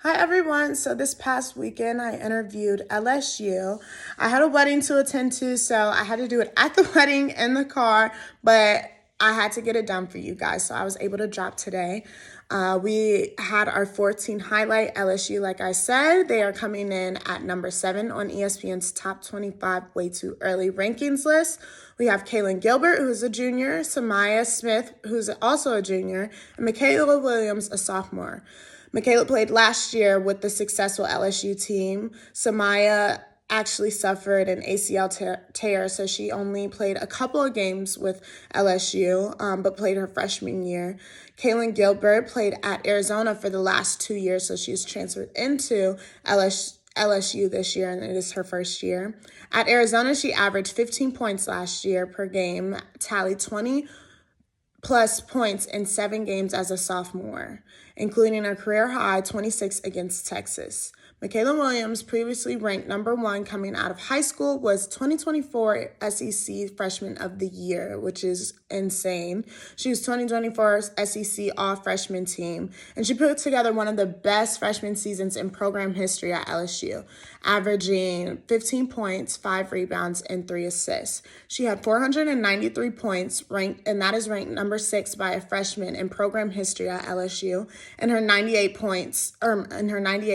Hi everyone. So this past weekend I interviewed LSU. I had a wedding to attend to, so I had to do it at the wedding in the car, but I had to get it done for you guys, so I was able to drop today. We had our 14 highlight LSU, like I said. They are coming in at number 7 on ESPN's top 25 way too early rankings list. We have Kailyn Gilbert, who's a junior, Samaya Smith, who's also a junior, and Mikaylah Williams, a sophomore. Mikaylah played last year with the successful LSU team. Samaya actually suffered an ACL tear, so she only played a couple of games with LSU, but played her freshman year. Kailyn Gilbert played at Arizona for the last 2 years, so she's transferred into LSU this year, and it is her first year. At Arizona, she averaged 15 points last year per game, tallied 20 plus points in 7 games as a sophomore, including a career high 26 against Texas. Mikaylah Williams, previously ranked number 1 coming out of high school, was 2024 SEC Freshman of the Year, which is insane. She was 2024 SEC All-Freshman Team, and she put together one of the best freshman seasons in program history at LSU, averaging 15 points, 5 rebounds, and 3 assists. She had 493 points, and that is ranked number 6 by a freshman in program history at LSU, and her 98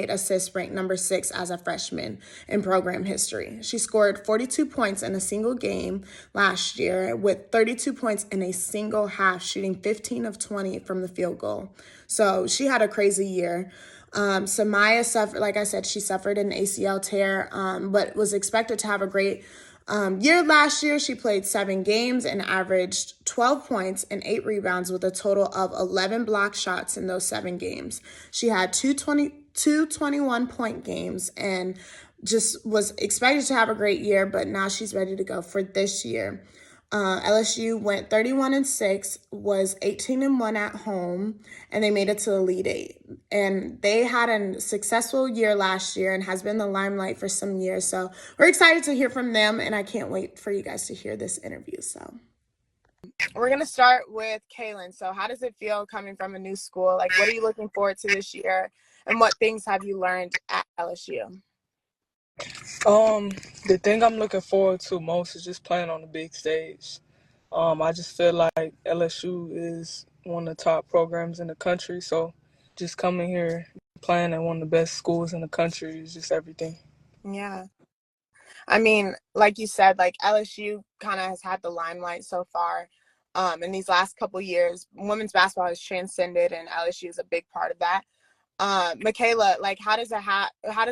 assists ranked number 6 as a freshman in program history. She scored 42 points in a single game last year, with 32 points in a single half, shooting 15 of 20 from the field goal. So she had a crazy year. Samaya suffered, like I said, she suffered an ACL tear, but was expected to have a great year last year. She played 7 games and averaged 12 points and 8 rebounds with a total of 11 block shots in those 7 games. She had two 21-point games and just was expected to have a great year, but now she's ready to go for this year. LSU went 31-6, was 18-1 at home, and they made it to the Elite Eight. And they had a successful year last year and has been the limelight for some years. So we're excited to hear from them, and I can't wait for you guys to hear this interview. So we're going to start with Kailyn. So how does it feel coming from a new school? Like, what are you looking forward to this year, and what things have you learned at LSU? The thing I'm looking forward to most is just playing on the big stage. I just feel like LSU is one of the top programs in the country, so just coming here, playing at one of the best schools in the country is just everything. Yeah. I mean, like you said, like LSU kind of has had the limelight so far. In these last couple years, women's basketball has transcended, and LSU is a big part of that. Mikaylah, like, how does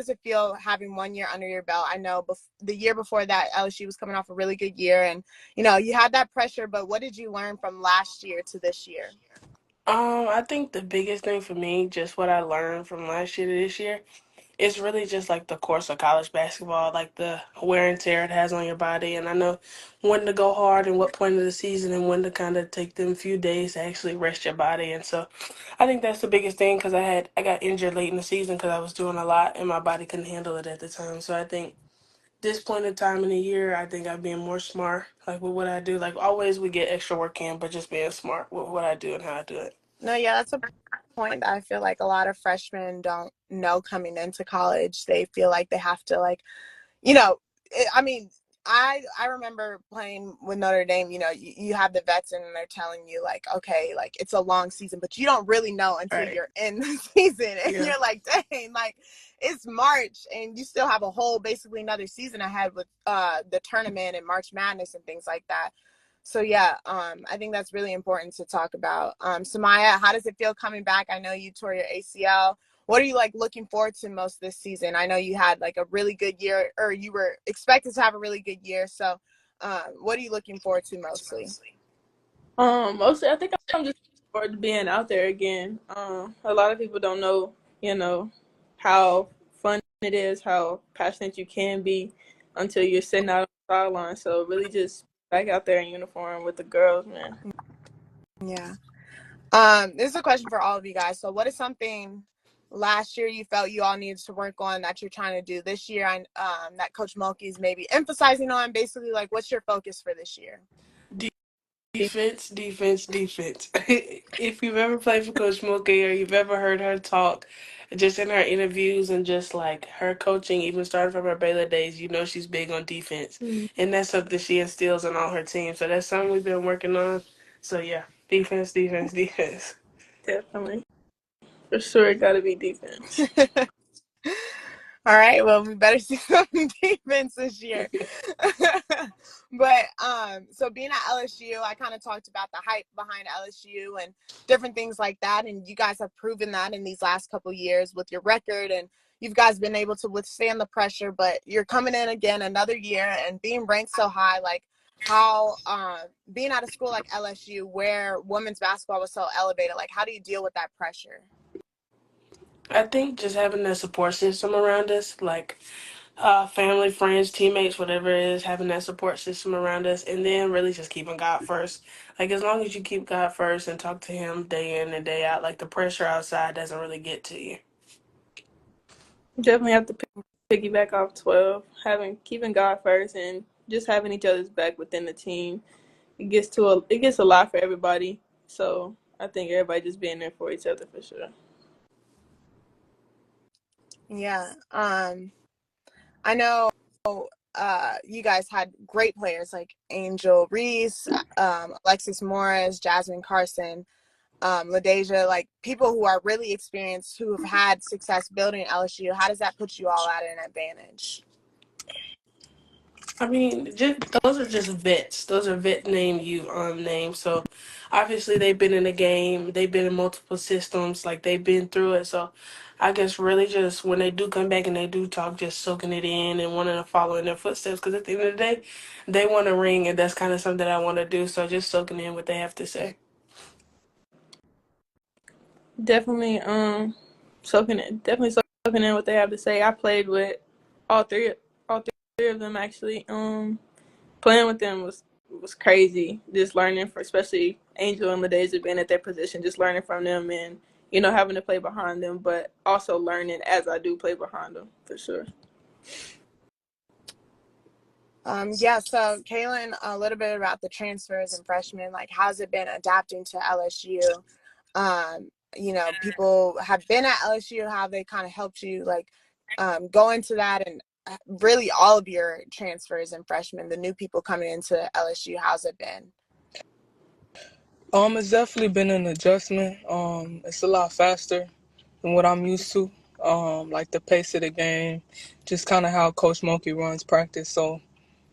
it feel having 1 year under your belt? I know the year before that, LSU was coming off a really good year, and you had that pressure. But what did you learn from last year to this year? I think the biggest thing for me, just what I learned from last year to this year, it's really just like the course of college basketball, like the wear and tear it has on your body. And I know when to go hard and what point of the season and when to kind of take them few days to actually rest your body. And so I think that's the biggest thing because I got injured late in the season because I was doing a lot and my body couldn't handle it at the time. So I think this point in time in the year, I think I'm being more smart, like with what I do. Like always, we get extra work in, but just being smart with what I do and how I do it. No, yeah, that's a point that I feel like a lot of freshmen don't know coming into college. They feel like they have to, like, I mean, I remember playing with Notre Dame. You have the vets and they're telling you, like, okay, like, it's a long season, but you don't really know until Right. you're in the season, and Yeah. you're like, dang, like, it's March and you still have a whole basically another season ahead with the tournament and March Madness and things like that. So yeah, I think that's really important to talk about. Samaya, how does it feel coming back? I know you tore your ACL. What are you, like, looking forward to most this season? I know you had like a really good year, or you were expected to have a really good year. So what are you looking forward to mostly? Mostly I think I'm just looking forward to being out there again. A lot of people don't know, how fun it is, how passionate you can be until you're sitting out on the sideline. So really just back out there in uniform with the girls, man. Yeah. This is a question for all of you guys. So what is something last year you felt you all needed to work on that you're trying to do this year, that Coach Mulkey's maybe emphasizing on? Basically, like, what's your focus for this year? Defense, defense, defense. If you've ever played for Coach Mookie or you've ever heard her talk, just in her interviews and just like her coaching, even starting from her Baylor days, she's big on defense. And that's something she instills in all her teams. So that's something we've been working on. So yeah, defense, defense, defense. Definitely. For sure, it got to be defense. All right, well, we better see some defense this year. But so being at LSU, I kind of talked about the hype behind LSU and different things like that, and you guys have proven that in these last couple years with your record, and you guys been able to withstand the pressure. But you're coming in again another year and being ranked so high, like how being at a school like LSU where women's basketball was so elevated, like how do you deal with that pressure? I think just having that support system around us, like family, friends, teammates, whatever it is, having that support system around us, and then really just keeping God first. Like as long as you keep God first and talk to Him day in and day out, like the pressure outside doesn't really get to you. Definitely have to piggyback off 12, keeping God first, and just having each other's back within the team. It gets a lot for everybody. So I think everybody just being there for each other for sure. Yeah. I know you guys had great players like Angel Reese, Alexis Morris, Jasmine Carson, LaDeja, like people who are really experienced, who have had success building LSU. How does that put you all at an advantage? I mean, just those are just vets. Those are vet names. So obviously they've been in the game. They've been in multiple systems. Like they've been through it. So I guess really just when they do come back and they do talk, just soaking it in and wanting to follow in their footsteps. Because at the end of the day, they want a ring, and that's kind of something that I want to do. So just soaking in what they have to say. Definitely definitely soaking in what they have to say. I played with all three all three of them actually. Playing with them was crazy. Just learning for especially Angel and LaDeja being at their position, just learning from them and having to play behind them, but also learning as I do play behind them for sure. Yeah, so Kailyn, a little bit about the transfers and freshmen, like how's it been adapting to LSU? People have been at LSU, how they kind of helped you like go into that, and really all of your transfers and freshmen, the new people coming into LSU, how's it been? It's definitely been an adjustment. It's a lot faster than what I'm used to. Like the pace of the game, just kind of how Coach Monkey runs practice. So,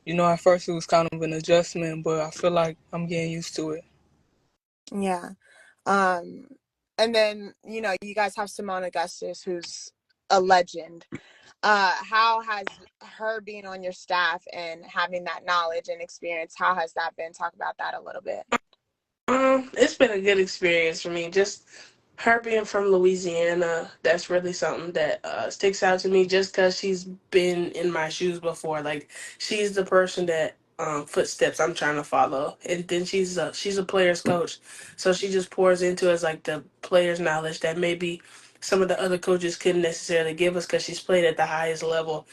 at first it was kind of an adjustment, but I feel like I'm getting used to it. Yeah. Um, and then, you guys have Simone Augustus, who's a legend. How has her being on your staff and having that knowledge and experience, how has that been? Talk about that a little bit. It's been a good experience for me. Just her being from Louisiana, that's really something that sticks out to me just because she's been in my shoes before. Like, she's the person that footsteps I'm trying to follow. And then she's a player's coach. So she just pours into us, like, the player's knowledge that maybe some of the other coaches couldn't necessarily give us because she's played at the highest level.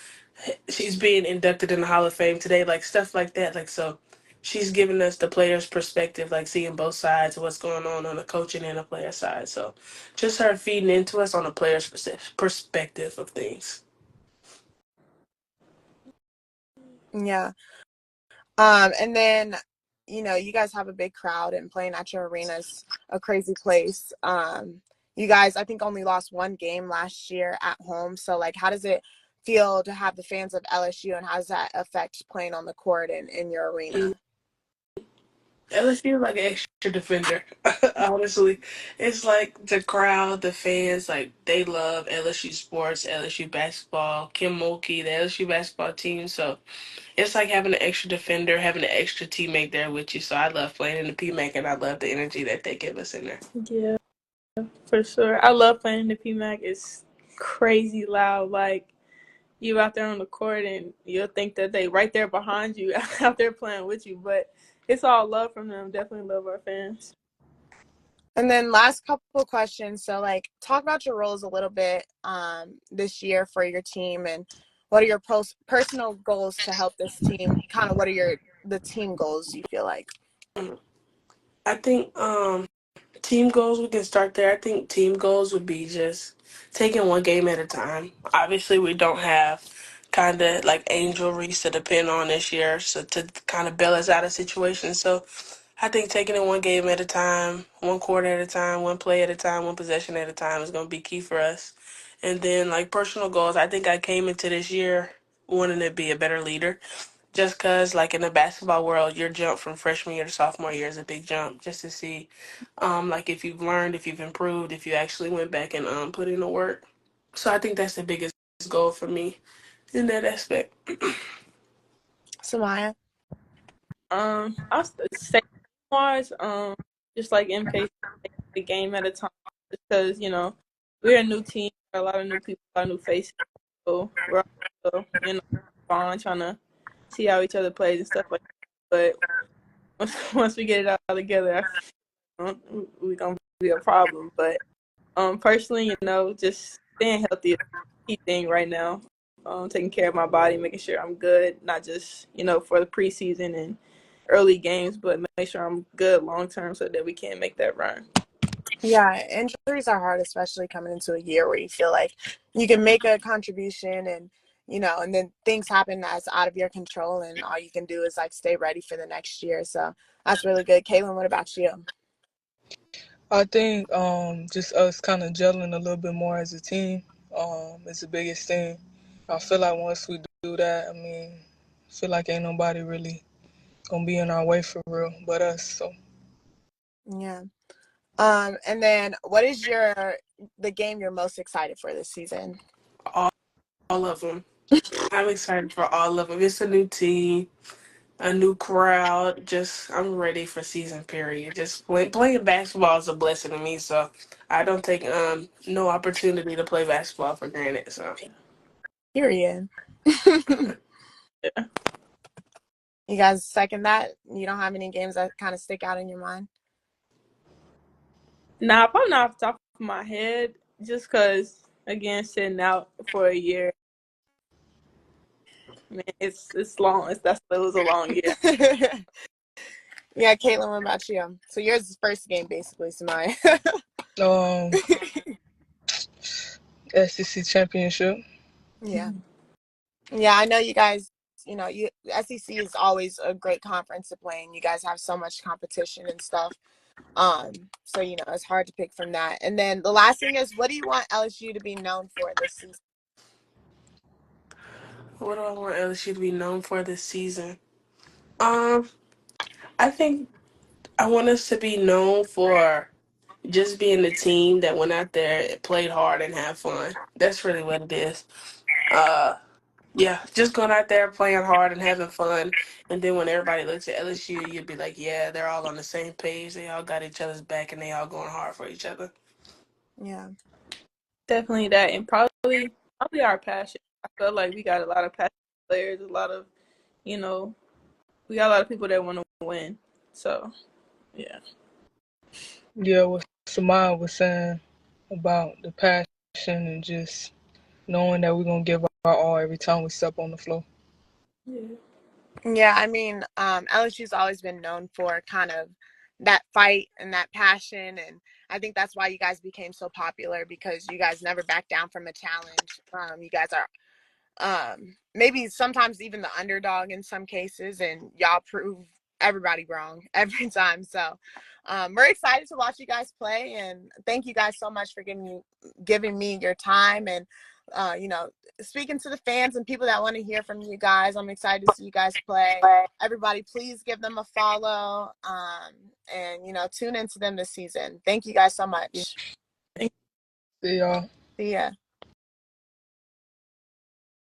She's being inducted in the Hall of Fame today, like, stuff like that. Like, so she's giving us the player's perspective, like seeing both sides of what's going on the coaching and the player side. So just her feeding into us on the player's perspective of things. Yeah. And then, you guys have a big crowd and playing at your arena's a crazy place. You guys, I think, only lost one game last year at home. So, like, how does it feel to have the fans of LSU, and how does that affect playing on the court and in your arena? LSU like an extra defender. Honestly, it's like the crowd, the fans, like they love LSU sports, LSU basketball, Kim Mulkey, the LSU basketball team. So it's like having an extra defender, having an extra teammate there with you. So I love playing in the PMAC, and I love the energy that they give us in there. Yeah, for sure. I love playing in the PMAC. It's crazy loud. Like you out there on the court and you'll think that they right there behind you out there playing with you, but it's all love from them. Definitely love our fans. And then last couple questions. So, like, talk about your roles a little bit this year for your team, and what are your personal goals to help this team? Kind of what are the team goals you feel like? I think team goals, we can start there. I think team goals would be just taking one game at a time. Obviously, we don't have kind of like Angel Reese to depend on this year, so to kind of bail us out of situations. So I think taking it one game at a time, one quarter at a time, one play at a time, one possession at a time is going to be key for us. And then like personal goals, I think I came into this year wanting to be a better leader. Just cause like in the basketball world, your jump from freshman year to sophomore year is a big jump. Just to see, like if you've learned, if you've improved, if you actually went back and put in the work. So I think that's the biggest goal for me in that aspect. Samaya. I'll say wise, just like MK, take a game at a time, because we're a new team, a lot of new people, a lot of new faces, so we're also, fun trying to see how each other plays and stuff like that. But once we get it all together, I feel we're gonna be a problem. But personally, just staying healthy is the key thing right now. Taking care of my body, making sure I'm good, not just for the preseason and early games, but make sure I'm good long term so that we can make that run. Yeah, injuries are hard, especially coming into a year where you feel like you can make a contribution and and then things happen that's out of your control and all you can do is like stay ready for the next year. So that's really good. Kailyn, what about you? I think just us kind of gelling a little bit more as a team is the biggest thing. I feel like once we do that, I mean, I feel like ain't nobody really gonna be in our way for real but us. So Yeah. And then what is the game you're most excited for this season? All of them. I'm excited for all of them. It's a new team, a new crowd. Just I'm ready for season period. Just playing basketball is a blessing to me, so I don't take no opportunity to play basketball for granted. So Period. Yeah. You guys second that? You don't have any games that kind of stick out in your mind? Now, probably not off the top of my head, just because again, sitting out for a year, man, it's long. It was a long year. Yeah, Kailyn, what about you? So yours is first game basically, Samaya. um, SEC championship. Yeah. Yeah, I know you guys, SEC is always a great conference to play and you guys have so much competition and stuff. So it's hard to pick from that. And then the last thing is, what do you want LSU to be known for this season? what do I want LSU to be known for this season? Um, I think I want us to be known for just being the team that went out there, played hard, and had fun. That's really what it is. Uh, yeah, just going out there playing hard and having fun, and then when everybody looks at LSU, you'd be like, yeah, they're all on the same page. They all got each other's back, and they all going hard for each other. Yeah. Definitely that, and probably our passion. I feel like we got a lot of passionate players, a lot of we got a lot of people that want to win. So yeah. Yeah, what Samaya was saying about the passion and just knowing that we're gonna give our all every time we step on the floor. Yeah. Yeah, I mean, LSU's always been known for kind of that fight and that passion, and I think that's why you guys became so popular because you guys never back down from a challenge. You guys are maybe sometimes even the underdog in some cases, and y'all prove everybody wrong every time. So we're excited to watch you guys play, and thank you guys so much for giving me your time and speaking to the fans and people that want to hear from you guys. I'm excited to see you guys play. Everybody, please give them a follow and tune into them this season. Thank you guys so much. Yeah. See y'all. See ya.